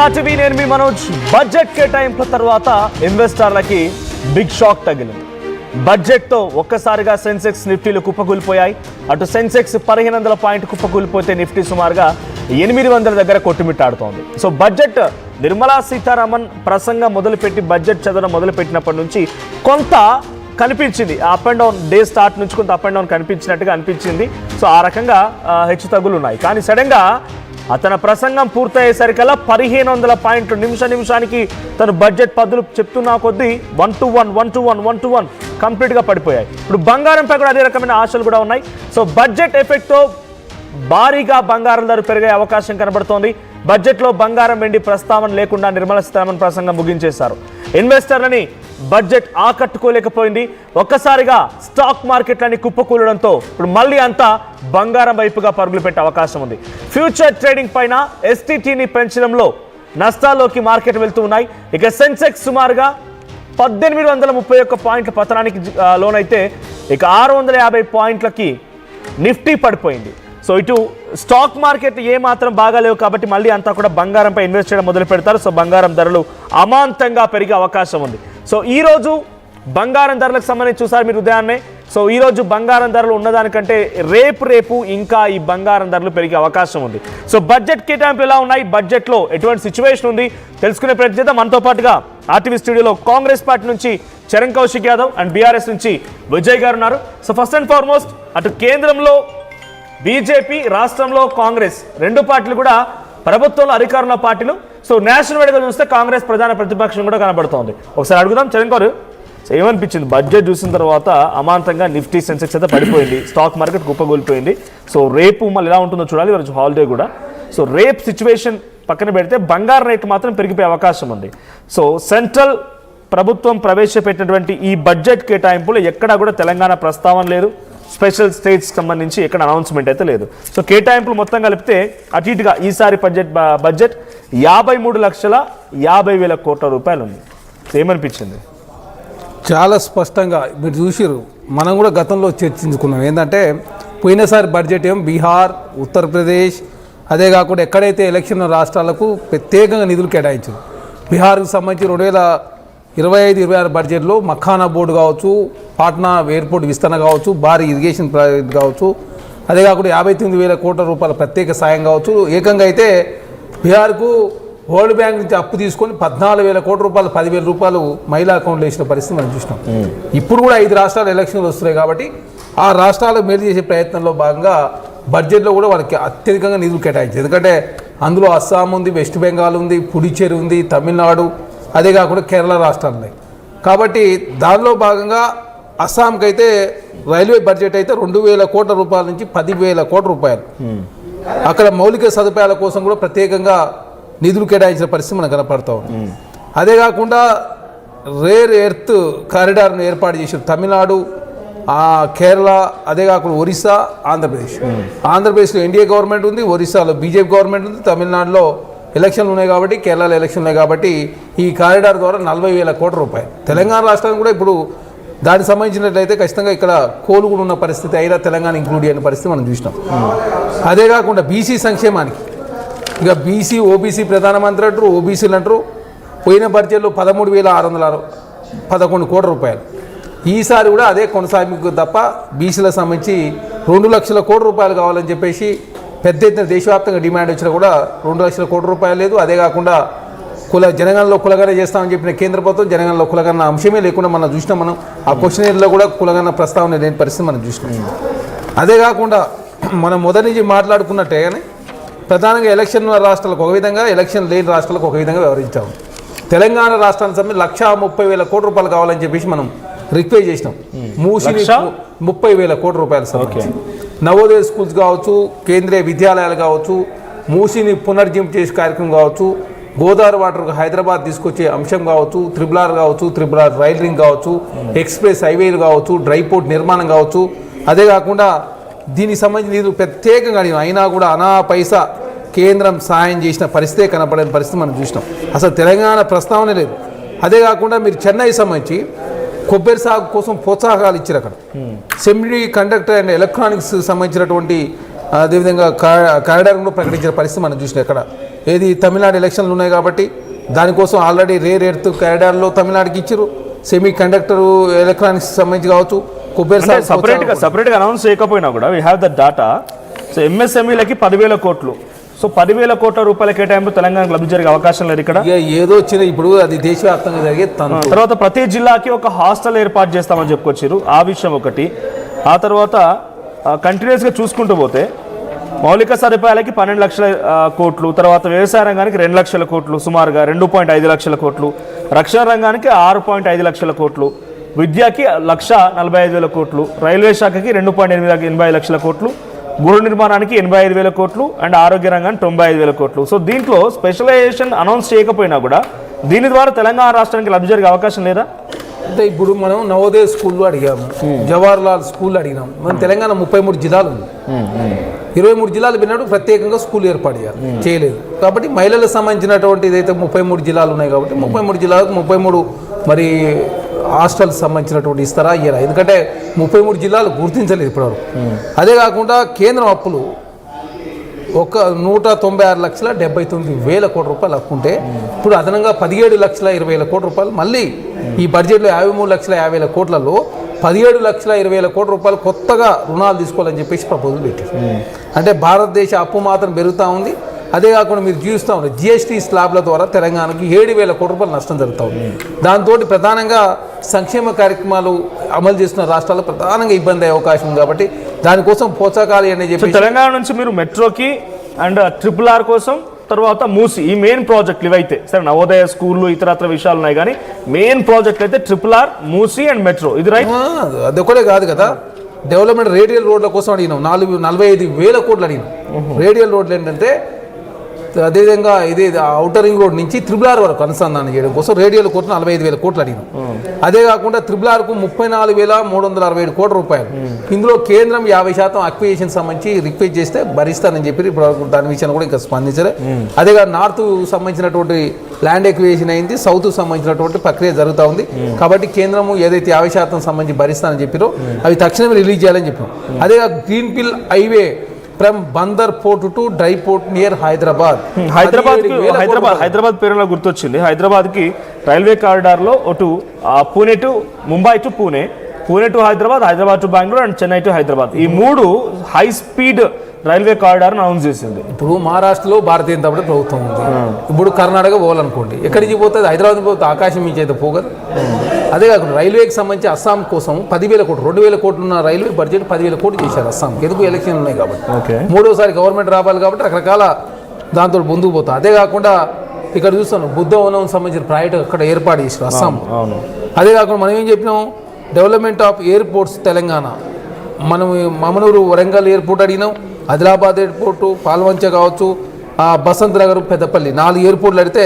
RTV నేను మీ Manoj. Budget కేటాయింపుల తర్వాత ఇన్వెస్టర్లకి బిగ్ షాక్ తగిలింది. బడ్జెట్తో ఒక్కసారిగా సెన్సెక్స్ నిఫ్టీలు కుప్పకూలిపోయాయి. అటు సెన్సెక్స్ 1500 పాయింట్ కుప్పకూలిపోతే నిఫ్టీ సుమారుగా 800 దగ్గర కొట్టుమిట్టాడుతోంది. సో బడ్జెట్ నిర్మలా సీతారామన్ ప్రసంగం మొదలుపెట్టి బడ్జెట్ చదవడం మొదలుపెట్టినప్పటి నుంచి కొంత కనిపించింది, up and down day start నుంచి కొంత అప్ అండ్ డౌన్ కనిపించినట్టుగా అనిపించింది. సో ఆ రకంగా హెచ్చు తగ్గులు ఉన్నాయి. కానీ సడన్గా అతని ప్రసంగం పూర్తయ్యేసరికల్లా 1500 పాయింట్లు నిమిషానికి తను బడ్జెట్ పద్ధతులు చెప్తున్నా కొద్దీ 1-to-1 కంప్లీట్గా పడిపోయాయి. ఇప్పుడు బంగారంపై కూడా అదే రకమైన ఆశలు కూడా ఉన్నాయి. సో బడ్జెట్ ఎఫెక్ట్తో భారీగా బంగారం ధర పెరిగే అవకాశం కనబడుతోంది. బడ్జెట్లో బంగారం వెండి ప్రస్తావన లేకుండా నిర్మలా సీతారామన్ ప్రసంగం ముగించేశారు. ఇన్వెస్టర్లని బడ్జెట్ ఆకట్టుకోలేకపోయింది. ఒక్కసారిగా స్టాక్ మార్కెట్లని కుప్పకూలడంతో ఇప్పుడు మళ్ళీ అంతా బంగారం వైపుగా పరుగులు పెట్టే అవకాశం ఉంది. ఫ్యూచర్ ట్రేడింగ్ పైన ఎస్టీటీని పెంచడంలో నష్టాల్లోకి మార్కెట్ వెళ్తూ ఉన్నాయి. ఇక సెన్సెక్స్ సుమారుగా 1831 పాయింట్ల పతనానికి లోనైతే ఇక 650 పాయింట్లకి నిఫ్టీ పడిపోయింది. సో ఇటు స్టాక్ మార్కెట్ ఏమాత్రం బాగాలేవు కాబట్టి మళ్ళీ అంతా కూడా బంగారంపై ఇన్వెస్ట్ చేయడం మొదలు పెడతారు. సో బంగారం ధరలు అమాంతంగా పెరిగే అవకాశం ఉంది. సో ఈరోజు బంగారం ధరలకు సంబంధించి చూసారు మీరు ఉదయాన్నే. సో ఈరోజు బంగారం ధరలు ఉన్నదానికంటే రేపు ఇంకా ఈ బంగారం ధరలు పెరిగే అవకాశం ఉంది. సో బడ్జెట్ కేటాయింపులు ఎలా ఉన్నాయి, బడ్జెట్లో ఎటువంటి సిచ్యువేషన్ ఉంది తెలుసుకునే ప్రయత్నం చేద్దాం. మనతో పాటుగా ఆర్టీవీ స్టూడియోలో కాంగ్రెస్ పార్టీ నుంచి చరణ్ కౌశిక్ యాదవ్ అండ్ బీఆర్ఎస్ నుంచి విజయ్ గారు ఉన్నారు. సో ఫస్ట్ అండ్ ఫార్మోస్ట్ అటు కేంద్రంలో బీజేపీ, రాష్ట్రంలో కాంగ్రెస్ రెండు పార్టీలు కూడా ప్రభుత్వంలో అధికారంలో పార్టీలు. సో నేషనల్ వైడ్గా చూస్తే కాంగ్రెస్ ప్రధాన ప్రతిపక్షం కూడా కనబడుతోంది. ఒకసారి అడుగుదాం చరణ్ గారు, సో ఏమనిపించింది బడ్జెట్ చూసిన తర్వాత? అమాంతంగా నిఫ్టీ సెన్సెక్స్ అయితే పడిపోయింది, స్టాక్ మార్కెట్ కుప్పగూలిపోయింది. సో రేపు మళ్ళీ ఎలా ఉంటుందో చూడాలి, ఈరోజు హాలిడే కూడా. సో రేపు సిచ్యువేషన్ పక్కన పెడితే బంగారం రేటు మాత్రం పెరిగిపోయే అవకాశం ఉంది. సో సెంట్రల్ ప్రభుత్వం ప్రవేశపెట్టినటువంటి ఈ బడ్జెట్ కేటాయింపులు ఎక్కడా కూడా తెలంగాణ ప్రస్తావన లేదు. స్పెషల్ స్టేట్స్ సంబంధించి ఎక్కడ అనౌన్స్మెంట్ అయితే లేదు. సో కేటాయింపులు మొత్తం కలిపితే అటు ఇటుగా ఈసారి బడ్జెట్ 53,50,00 కోట్ల రూపాయలు ఉంది. ఏమనిపించింది? చాలా స్పష్టంగా మీరు చూసిరు, మనం కూడా గతంలో చర్చించుకున్నాం. ఏంటంటే పోయినసారి బడ్జెట్ ఏం బీహార్, ఉత్తరప్రదేశ్, అదే కాకుండా ఎక్కడైతే ఎలక్షన్ రాష్ట్రాలకు ప్రత్యేకంగా నిధులు కేటాయించారు. బీహార్కు సంబంధించి 2025-26 బడ్జెట్లో మఖానా బోర్డు కావచ్చు, పాట్నా ఎయిర్పోర్ట్ విస్తరణ కావచ్చు, భారీ ఇరిగేషన్ ప్రాజెక్ట్ కావచ్చు, అదే కాకుండా 59,000 కోట్ల రూపాయల ప్రత్యేక సాయం కావచ్చు. ఏకంగా అయితే బీహార్కు వరల్డ్ బ్యాంక్ నుంచి అప్పు తీసుకొని 14,000 కోట్ల రూపాయలు, 10,000 రూపాయలు మహిళా అకౌంట్లో వేసిన పరిస్థితి మనం చూసినాం. ఇప్పుడు కూడా 5 రాష్ట్రాలు ఎలక్షన్లు వస్తున్నాయి కాబట్టి ఆ రాష్ట్రాలకు మేలు చేసే ప్రయత్నంలో భాగంగా బడ్జెట్లో కూడా వాళ్ళకి అత్యధికంగా నిధులు కేటాయించారు. ఎందుకంటే అందులో అస్సాం ఉంది, వెస్ట్ బెంగాల్ ఉంది, పుడుచ్చేరి ఉంది, తమిళనాడు, అదే కాకుండా కేరళ రాష్ట్రాలు ఉన్నాయి. కాబట్టి దానిలో భాగంగా అస్సాంకి అయితే రైల్వే బడ్జెట్ అయితే 2,000 కోట్ల రూపాయల నుంచి 10,000 కోట్ల రూపాయలు. అక్కడ మౌలిక సదుపాయాల కోసం కూడా ప్రత్యేకంగా నిధులు కేటాయించిన పరిస్థితి మనకు కనపడతాం. అదే కాకుండా రేర్ ఎర్త్ కారిడార్ను ఏర్పాటు చేశారు తమిళనాడు, కేరళ, అదే కాకుండా ఒరిస్సా, ఆంధ్రప్రదేశ్. ఆంధ్రప్రదేశ్లో ఎన్డీఏ గవర్నమెంట్ ఉంది, ఒరిస్సాలో బీజేపీ గవర్నమెంట్ ఉంది, తమిళనాడులో ఎలక్షన్లు ఉన్నాయి కాబట్టి, కేరళలో ఎలక్షన్లు ఉన్నాయి కాబట్టి ఈ కారిడార్ ద్వారా 40,000 కోట్ల రూపాయలు. తెలంగాణ రాష్ట్రానికి కూడా ఇప్పుడు దానికి సంబంధించినట్లయితే ఖచ్చితంగా ఇక్కడ కోలు కూడా ఉన్న పరిస్థితి, అయినా తెలంగాణ ఇంక్లూడ్ అయిన పరిస్థితి మనం చూసినాం. అదే కాకుండా బీసీ సంక్షేమానికి ఇక బీసీ, ఓబీసీ ప్రధానమంత్రి అంటారు, ఓబీసీలు అంటారు. పోయిన బడ్జెట్లో 13,611 కోట్ల రూపాయలు. ఈసారి కూడా అదే కొనసాగింపు తప్ప బీసీలకు సంబంధించి 2 లక్షల కోట్ల రూపాయలు కావాలని చెప్పేసి పెద్ద ఎత్తున దేశవ్యాప్తంగా డిమాండ్ వచ్చినా కూడా 2 లక్షల కోట్ల రూపాయలు లేదు. అదే కాకుండా జనగణనలో కులగణ చేస్తామని చెప్పిన కేంద్ర ప్రభుత్వం జనగణనలో కులగణ అంశమే లేకుండా మనం చూసినాం. మనం ఆ క్వశ్చనర్లో కూడా కులగణ ప్రస్తావన లేని పరిస్థితి మనం చూసినాం. అదే కాకుండా మనం మొదటి నుంచి మాట్లాడుకున్నట్టే కానీ ప్రధానంగా ఎలక్షన్ రాష్ట్రాలకు ఒక విధంగా, ఎలక్షన్ లేని రాష్ట్రాలకు ఒక విధంగా వ్యవహరించాము. తెలంగాణ రాష్ట్రానికి సంబంధించి 1,30,000 కోట్ల రూపాయలు కావాలని చెప్పేసి మనం రిక్వెస్ట్ చేసినాం. మూసిని 30,000 కోట్ల రూపాయలు సంబంధించి నవోదయ స్కూల్స్ కావచ్చు, కేంద్రీయ విద్యాలయాలు కావచ్చు, మూసిని పునర్జీవం చేసే కార్యక్రమం కావచ్చు, గోదావరి వాటర్కు హైదరాబాద్ తీసుకొచ్చే అంశం కావచ్చు, త్రిబుల్ కావచ్చు, త్రిబుల్ రైల్ రింగ్ కావచ్చు, ఎక్స్ప్రెస్ హైవేలు కావచ్చు, డ్రై పోర్ట్ నిర్మాణం కావచ్చు. అదే కాకుండా దీనికి సంబంధించి నిధులు ప్రత్యేకంగా అయినా కూడా అనా పైసా కేంద్రం సాయం చేసిన పరిస్థితే కనపడని పరిస్థితి మనం చూసినాం. అసలు తెలంగాణ ప్రస్తావన లేదు. అదే కాకుండా మీరు చెన్నై సంబంధించి కొబ్బరి సాగు కోసం ప్రోత్సాహకాలు ఇచ్చారు. అక్కడ సెమీ కండక్టర్ అండ్ ఎలక్ట్రానిక్స్ సంబంధించినటువంటి అదేవిధంగా కారిడార్ కూడా ప్రకటించిన పరిస్థితి మనం చూసినాం ఎక్కడ ఏది తమిళనాడు ఎలక్షన్లు ఉన్నాయి కాబట్టి దానికోసం ఆల్రెడీ రేర్ ఎర్త్ కారిడార్లో తమిళనాడుకి ఇచ్చారు. సెమీ కండక్టర్ ఎలక్ట్రానిక్స్ సంబంధించి కావచ్చు సపరేట్గా అనౌన్స్ చేయకపోయినా కూడా we have the data. So ఎంఎస్ఎంఈలకి 10,000 కోట్లు. సో 10,000 కోట్ల రూపాయల కేటాయింపు తెలంగాణకు లబ్ధి జరిగే అవకాశం లేదు ఇక్కడ. ఏదో వచ్చిన ఇప్పుడు అది దేశవ్యాప్తంగా జరిగే తర్వాత ప్రతి జిల్లాకి ఒక హాస్టల్ ఏర్పాటు చేస్తామని చెప్పుకొచ్చారు. ఆ విషయం ఒకటి. ఆ తర్వాత కంటిన్యూస్గా చూసుకుంటూ పోతే మౌలిక సదుపాయాలకి 12 లక్షల కోట్లు, తర్వాత వ్యవసాయ రంగానికి 2 లక్షల కోట్లు, సుమారుగా 2.5 లక్షల కోట్లు, రక్షణ రంగానికి 6.5 లక్షల కోట్లు, విద్యకి 1,45,000 కోట్లు, రైల్వే శాఖకి 2.85 లక్షల కోట్లు, గృహ నిర్మాణానికి 85,000 కోట్లు అండ్ ఆరోగ్య రంగానికి 95,000 కోట్లు. సో దీంట్లో స్పెషలైజేషన్ అనౌన్స్ చేయకపోయినా కూడా దీని ద్వారా తెలంగాణ రాష్ట్రానికి లబ్ధి జరిగే అవకాశం లేదా? అంటే ఇప్పుడు మనం నవోదయ స్కూల్లో అడిగాము, జవహర్లాల్ స్కూల్ అడిగినాం. మన తెలంగాణ 33 జిల్లాలు ఉంది. 23 జిల్లాలు పిల్లడు ప్రత్యేకంగా స్కూల్ ఏర్పాటు చేయలేదు. కాబట్టి మహిళలకు సంబంధించినటువంటి ఏదైతే 33 జిల్లాలు ఉన్నాయి కాబట్టి 33 జిల్లాలకు 33 మరి హాస్టల్స్ సంబంధించినటువంటి ఇస్తారా ఇయ్యరా? ఎందుకంటే 33 జిల్లాలు గుర్తించలేదు ఇప్పటివరకు. అదే కాకుండా కేంద్రం అప్పులు 196,79,000 కోట్ల రూపాయలు అప్పుంటే ఇప్పుడు అదనంగా 17,20,000 కోట్ల రూపాయలు మళ్ళీ ఈ బడ్జెట్లో 53,50,000 కోట్లలో 17,20,000 కోట్ల రూపాయలు కొత్తగా రుణాలు తీసుకోవాలని చెప్పేసి ప్రపోజల్ పెట్టారు. అంటే భారతదేశ అప్పు మాత్రం పెరుగుతూ ఉంది. అదే కాకుండా మీరు చూస్తూ ఉన్నారు జిఎస్టీ స్లాబ్ల ద్వారా తెలంగాణకి 7,000 కోట్ల రూపాయలు నష్టం జరుగుతూ ఉంది. దాంతో ప్రధానంగా సంక్షేమ కార్యక్రమాలు అమలు చేస్తున్న రాష్ట్రాల్లో ప్రధానంగా ఇబ్బంది అయ్యే అవకాశం ఉంది. కాబట్టి దానికోసం పోచాకాలి అని చెప్పి తెలంగాణ నుంచి మీరు మెట్రోకి అండ్ RRR కోసం తర్వాత మూసి ఈ మెయిన్ ప్రాజెక్టులు ఇవైతే సరే నవోదయ స్కూళ్ళు ఇతరత్ర విషయాలు ఉన్నాయి కానీ మెయిన్ ప్రాజెక్ట్ అయితే RRR, మూసి అండ్ మెట్రో ఇది రైట్. అది ఒకటే కాదు కదా, డెవలప్మెంట్ రేడియల్ రోడ్ల కోసం అడిగినాం 45,000 కోట్లు అడిగినాం. రేడియల్ రోడ్లు ఏంటంటే అదేవిధంగా ఇది ఔటర్ రింగ్ రోడ్ నుంచి RRR వరకు అనుసంధానం చేయడం కోసం రేడియల్ కోట్లు 45,000 కోట్లు అడిగినాం. అదే కాకుండా RRRకు 34,367 కోట్ల రూపాయలు. ఇందులో కేంద్రం 50% అక్విజిషన్ సంబంధించి రిక్వెస్ట్ చేస్తే భరిస్తానని చెప్పి ఇప్పుడు దాని విషయాన్ని కూడా ఇంకా స్పందించలే. అదేగా నార్త్ సంబంధించినటువంటి ల్యాండ్ ఎక్విజిషన్ అయింది, సౌత్ సంబంధించినటువంటి ప్రక్రియ జరుగుతూ ఉంది. కాబట్టి కేంద్రం ఏదైతే 50% సంబంధించి భరిస్తానని చెప్పారో అవి తక్షణమే రిలీజ్ చేయాలని చెప్పాం. అదేగా green field highway from Bandar port to dry port near Hyderabad పేరులో గుర్తొచ్చింది. హైదరాబాద్కి రైల్వే కారిడార్లో అటు Pune to Mumbai to Pune, Pune to Hyderabad, Hyderabad to Bengaluru and Chennai to Hyderabad ఈ 3 high speed railway corridor announce చేసింది. ఇప్పుడు మహారాష్ట్రలో భారతీయ జనతా పార్టీ ప్రభుత్వం ఉంది. ఇప్పుడు కర్ణాటక పోవాలనుకోండి, ఎక్కడికి పోతుంది? హైదరాబాద్ పోతే ఆకాశం మించి అయితే పోగదు. అదే కాకుండా రైల్వేకి సంబంధించి అస్సాం కోసం 10,000 కోట్లు 2,000 కోట్లు ఉన్న రైల్వే బడ్జెట్ 10,000 కోట్లు చేశారు అస్సాంకి. ఎందుకు? ఎలక్షన్ ఉన్నాయి కాబట్టి. మూడోసారి గవర్నమెంట్ రావాలి కాబట్టి రకరకాల దాంతో ముందుకు పోతాం. అదే కాకుండా ఇక్కడ చూస్తాను బుద్ధవనం సంబంధించిన ప్రాజెక్ట్ అక్కడ ఏర్పాటు చేశారు అస్సాం. అదే కాకుండా మనం ఏం చెప్పినాం, డెవలప్మెంట్ ఆఫ్ ఎయిర్పోర్ట్స్ తెలంగాణ. మనం మమనూరు వరంగల్ ఎయిర్పోర్ట్ అడిగినాం, ఆదిలాబాద్ ఎయిర్పోర్టు, పాల్వంచ కావచ్చు, బసంత్ నగర్, పెద్దపల్లి 4 ఎయిర్పోర్ట్లు అడిగితే